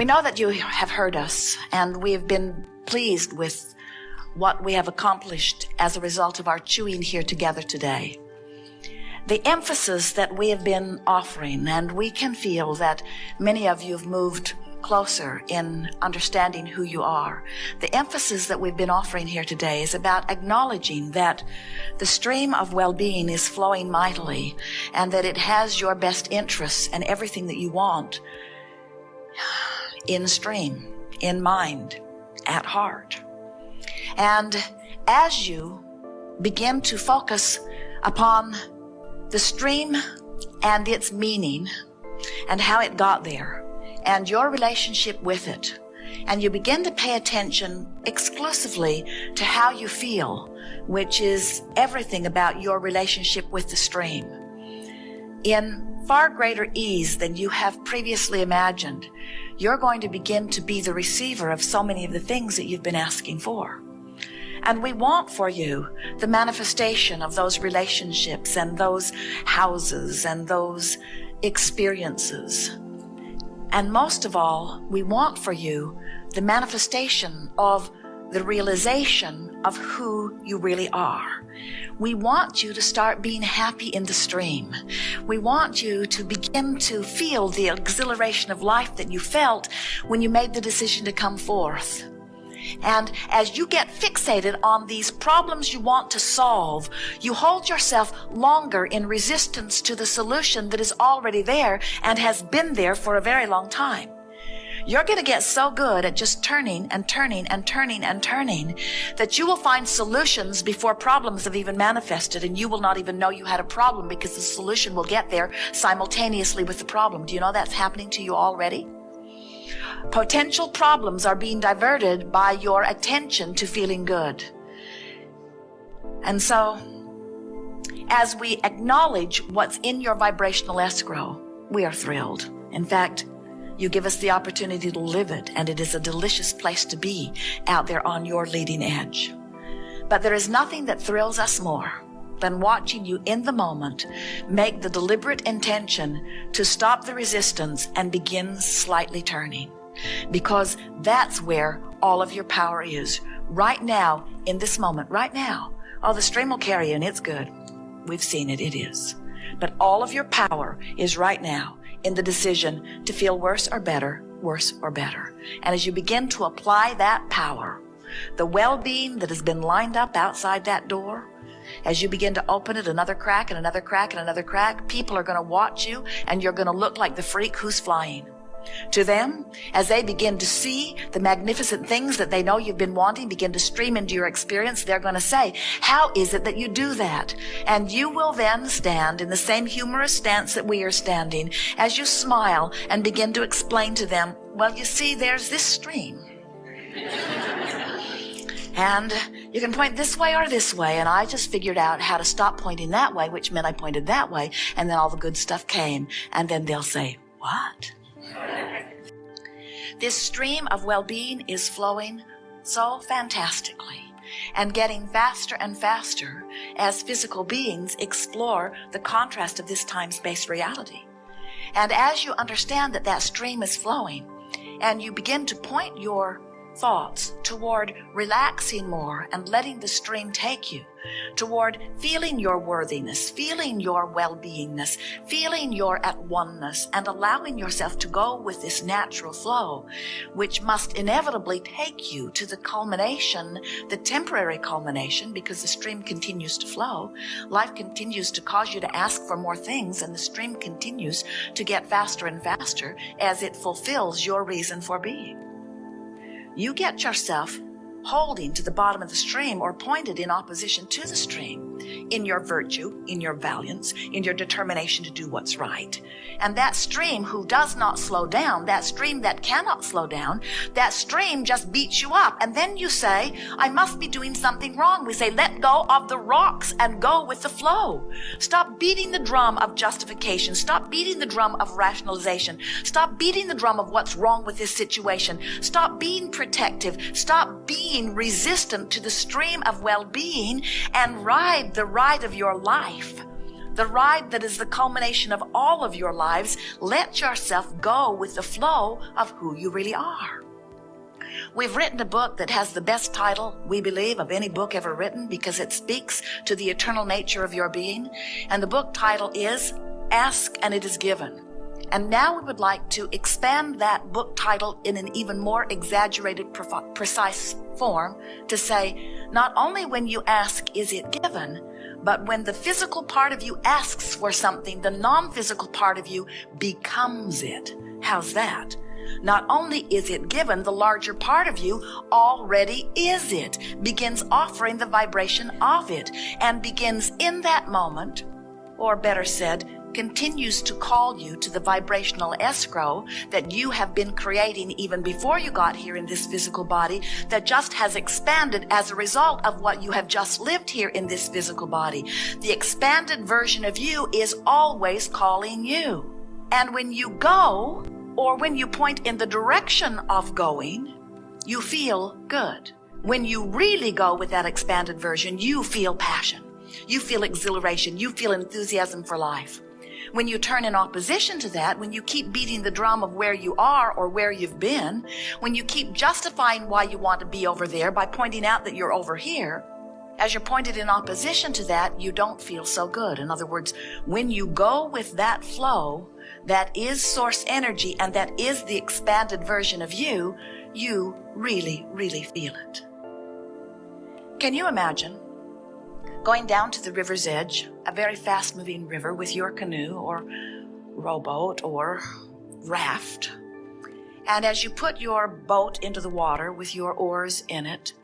We know that you have heard us, and we have been pleased with what we have accomplished as a result of our chewing here together today. The emphasis that we have been offering, and we can feel that many of you have moved closer in understanding who you are. The emphasis that we've been offering here today is about acknowledging that the stream of well-being is flowing mightily, and that it has your best interests and everything that you want in stream, in mind, at heart. And as you begin to focus upon the stream and its meaning and how it got there and your relationship with it, and you begin to pay attention exclusively to how you feel, which is everything about your relationship with the stream, in far greater ease than you have previously imagined, you're going to begin to be the receiver of so many of the things that you've been asking for. And we want for you the manifestation of those relationships and those houses and those experiences. And most of all, we want for you the manifestation of the realization of who you really are. We want you to start being happy in the stream. We want you to begin to feel the exhilaration of life that you felt when you made the decision to come forth. And as you get fixated on these problems you want to solve, you hold yourself longer in resistance to the solution that is already there and has been there for a very long time. You're going to get so good at just turning and turning and turning and turning that you will find solutions before problems have even manifested, and you will not even know you had a problem because the solution will get there simultaneously with the problem. Do you know that's happening to you already? Potential problems are being diverted by your attention to feeling good. And so, as we acknowledge what's in your vibrational escrow, we are thrilled. In fact, you give us the opportunity to live it, and it is a delicious place to be out there on your leading edge. But there is nothing that thrills us more than watching you in the moment make the deliberate intention to stop the resistance and begin slightly turning. Because that's where all of your power is. Right now, in this moment, right now. Oh, the stream will carry you and it's good. We've seen it, it is. But all of your power is right now in the decision to feel worse or better, worse or better. And as you begin to apply that power, the well-being that has been lined up outside that door, as you begin to open it another crack and another crack and another crack, people are going to watch you and you're going to look like the freak who's flying. To them, as they begin to see the magnificent things that they know you've been wanting begin to stream into your experience, they're going to say, how is it that you do that? And you will then stand in the same humorous stance that we are standing as you smile and begin to explain to them, well, you see, there's this stream. And you can point this way or this way, and I just figured out how to stop pointing that way, which meant I pointed that way, and then all the good stuff came. And then they'll say, what? This stream of well-being is flowing so fantastically and getting faster and faster as physical beings explore the contrast of this time-space reality. And as you understand that that stream is flowing and you begin to point your thoughts toward relaxing more and letting the stream take you, toward feeling your worthiness, feeling your well-beingness, feeling your at oneness, and allowing yourself to go with this natural flow, which must inevitably take you to the culmination, the temporary culmination, because the stream continues to flow. Life continues to cause you to ask for more things, and the stream continues to get faster and faster as it fulfills your reason for being. You get yourself holding to the bottom of the stream or pointed in opposition to the stream in your virtue, in your valiance, in your determination to do what's right. And that stream who does not slow down, that stream that cannot slow down, that stream just beats you up. And then you say, I must be doing something wrong. We say, let go of the rocks and go with the flow. Stop beating the drum of justification. Stop beating the drum of rationalization. Stop beating the drum of what's wrong with this situation. Stop being protective. Stop being resistant to the stream of well-being and ride the ride of your life. the ride that is the culmination of all of your lives. Let yourself go with the flow of who you really are. We've written a book that has the best title, we believe, of any book ever written, because it speaks to the eternal nature of your being. And the book title is Ask and It Is Given. And now we would like to expand that book title in an even more exaggerated, precise form to say, not only when you ask is it given, but when the physical part of you asks for something, the non-physical part of you becomes it. How's that? Not only is it given, the larger part of you already is it, begins offering the vibration of it, and begins in that moment, or better said, continues to call you to the vibrational escrow that you have been creating even before you got here in this physical body, that just has expanded as a result of what you have just lived here in this physical body. The expanded version of you is always calling you. And when you go, or when you point in the direction of going, you feel good. When you really go with that expanded version, you feel passion. You feel exhilaration. You feel enthusiasm for life. When you turn in opposition to that, when you keep beating the drum of where you are or where you've been, when you keep justifying why you want to be over there by pointing out that you're over here, as you're pointed in opposition to that, you don't feel so good. In other words, when you go with that flow, that is source energy, and that is the expanded version of you, you really, really feel it. Can you imagine going down to the river's edge, a very fast-moving river, with your canoe or rowboat or raft, and as you put your boat into the water with your oars in it,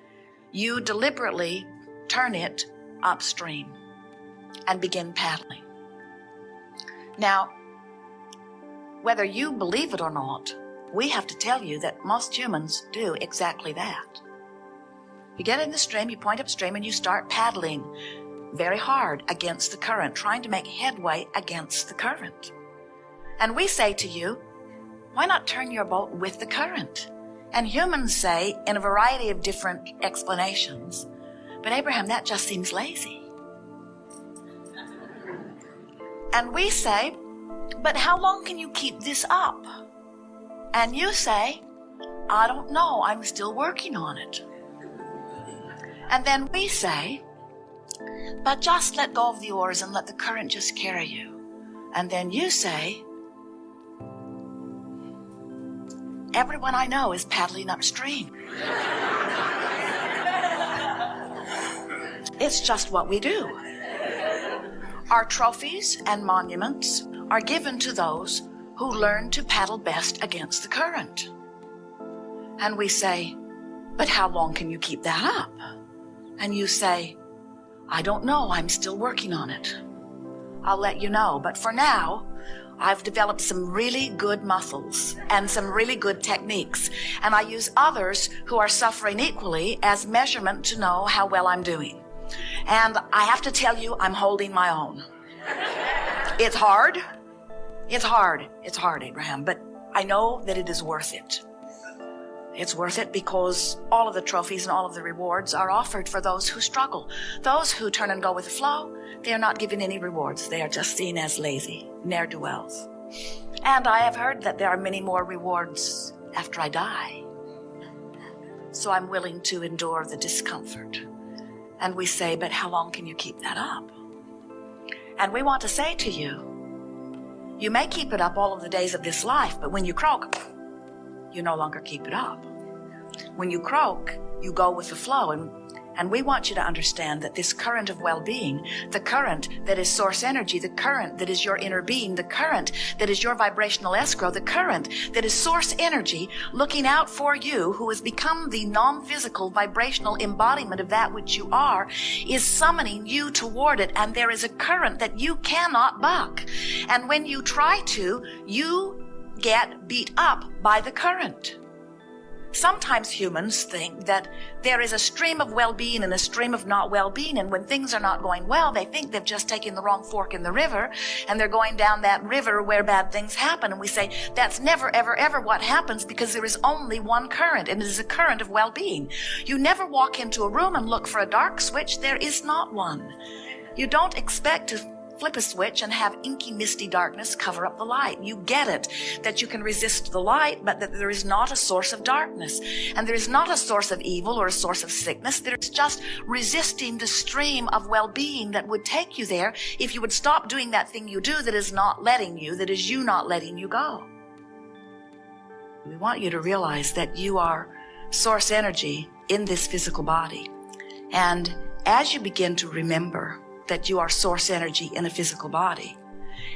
you deliberately turn it upstream and begin paddling. Now, whether you believe it or not, we have to tell you that most humans do exactly that. You get in the stream, you point upstream, and you start paddling very hard against the current, trying to make headway against the current. And we say to you, why not turn your boat with the current? And humans say, in a variety of different explanations, but Abraham, that just seems lazy. And we say, but how long can you keep this up? And you say, I don't know, I'm still working on it. And then we say, but just let go of the oars and let the current just carry you. And then you say, everyone I know is paddling upstream. It's just what we do. Our trophies and monuments are given to those who learn to paddle best against the current. And we say, but how long can you keep that up? And you say, I don't know, I'm still working on it. I'll let you know, but for now, I've developed some really good muscles and some really good techniques, and I use others who are suffering equally as measurement to know how well I'm doing. And I have to tell you, I'm holding my own. It's hard. It's hard, Abraham, but I know that it is worth it. It's worth it because all of the trophies and all of the rewards are offered for those who struggle. Those who turn and go with the flow, they are not given any rewards. They are just seen as lazy, ne'er-do-wells. And I have heard that there are many more rewards after I die. So I'm willing to endure the discomfort. And we say, but how long can you keep that up? And we want to say to you, you may keep it up all of the days of this life, but when you croak, you no longer keep it up. When you croak, you go with the flow. And we want you to understand that this current of well-being, the current that is source energy, the current that is your inner being, the current that is your vibrational escrow, the current that is source energy looking out for you, who has become the non-physical vibrational embodiment of that which you are, is summoning you toward it. And there is a current that you cannot buck. And when you try to, you get beat up by the current. Sometimes humans think that there is a stream of well-being and a stream of not well-being, and when things are not going well, they think they've just taken the wrong fork in the river, and they're going down that river where bad things happen. And we say, that's never, ever, ever what happens, because there is only one current, and it is a current of well-being. You never walk into a room and look for a dark switch. There is not one. You don't expect to flip a switch and have inky, misty darkness cover up the light. You get it, that you can resist the light, but that there is not a source of darkness. And there is not a source of evil or a source of sickness. There's just resisting the stream of well-being that would take you there if you would stop doing that thing you do that is not letting you, that is you not letting you go. We want you to realize that you are source energy in this physical body. And as you begin to remember that you are source energy in a physical body,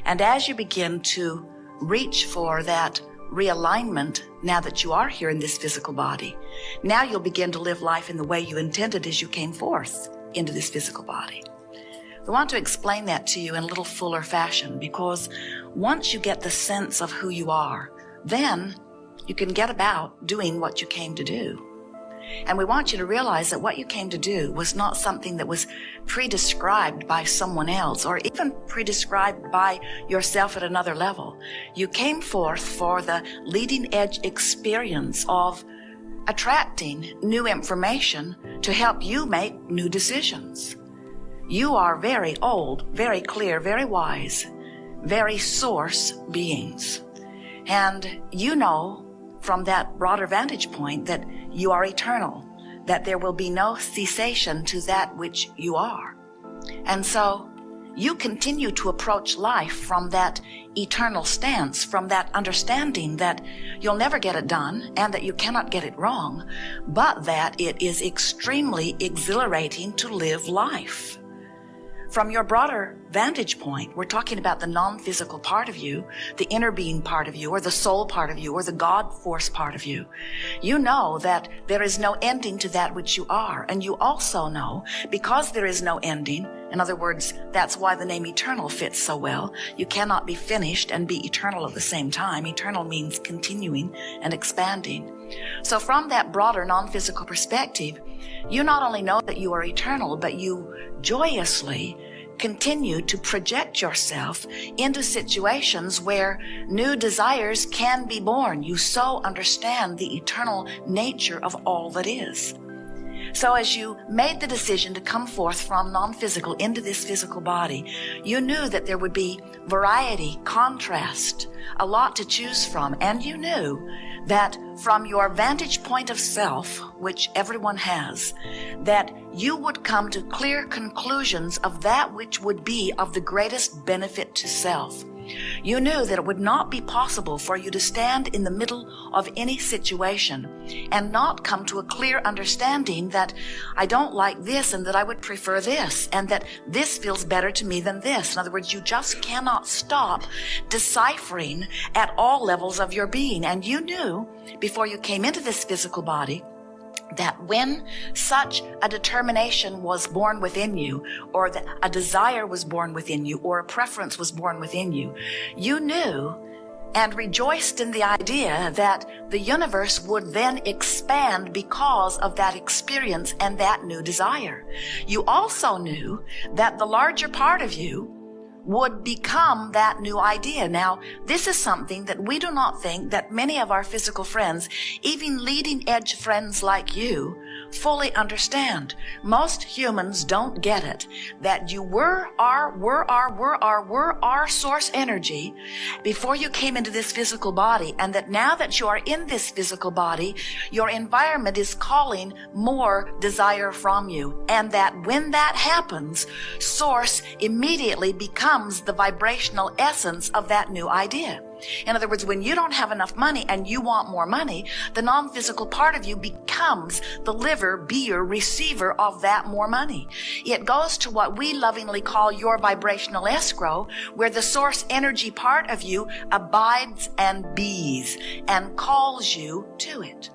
and as you begin to reach for that realignment now that you are here in this physical body, now you'll begin to live life in the way you intended as you came forth into this physical body. We want to explain that to you in a little fuller fashion, because once you get the sense of who you are, then you can get about doing what you came to do. And we want you to realize that what you came to do was not something that was pre-described by someone else or even pre-described by yourself at another level. You came forth for the leading edge experience of attracting new information to help you make new decisions. You are very old, very clear, very wise, very source beings. And you know from that broader vantage point that you are eternal, that there will be no cessation to that which you are. And so you continue to approach life from that eternal stance, from that understanding that you'll never get it done and that you cannot get it wrong, but that it is extremely exhilarating to live life. From your broader vantage point, we're talking about the non-physical part of you, the inner being part of you, or the soul part of you, or the God force part of you. You know that there is no ending to that which you are. And you also know, because there is no ending, in other words, that's why the name eternal fits so well. You cannot be finished and be eternal at the same time. Eternal means continuing and expanding. So from that broader non-physical perspective, you not only know that you are eternal, but you joyously continue to project yourself into situations where new desires can be born. You so understand the eternal nature of all that is. So as you made the decision to come forth from non-physical into this physical body, you knew that there would be variety, contrast, a lot to choose from, and you knew that from your vantage point of self, which everyone has, that you would come to clear conclusions of that which would be of the greatest benefit to self. You knew that it would not be possible for you to stand in the middle of any situation and not come to a clear understanding that I don't like this and that I would prefer this and that this feels better to me than this. In other words, you just cannot stop deciphering at all levels of your being. And you knew before you came into this physical body that when such a determination was born within you, or that a desire was born within you, or a preference was born within you, you knew and rejoiced in the idea that the universe would then expand because of that experience and that new desire. You also knew that the larger part of you would become that new idea. Now, this is something that we do not think that many of our physical friends, even leading edge friends like you, fully understand. Most humans don't get it, that you were our source energy before you came into this physical body, and that now that you are in this physical body, your environment is calling more desire from you. And that when that happens, source immediately becomes the vibrational essence of that new idea. In other words, when you don't have enough money and you want more money, the non-physical part of you becomes the liver, beer, receiver of that more money. It goes to what we lovingly call your vibrational escrow, where the source energy part of you abides and bees and calls you to it.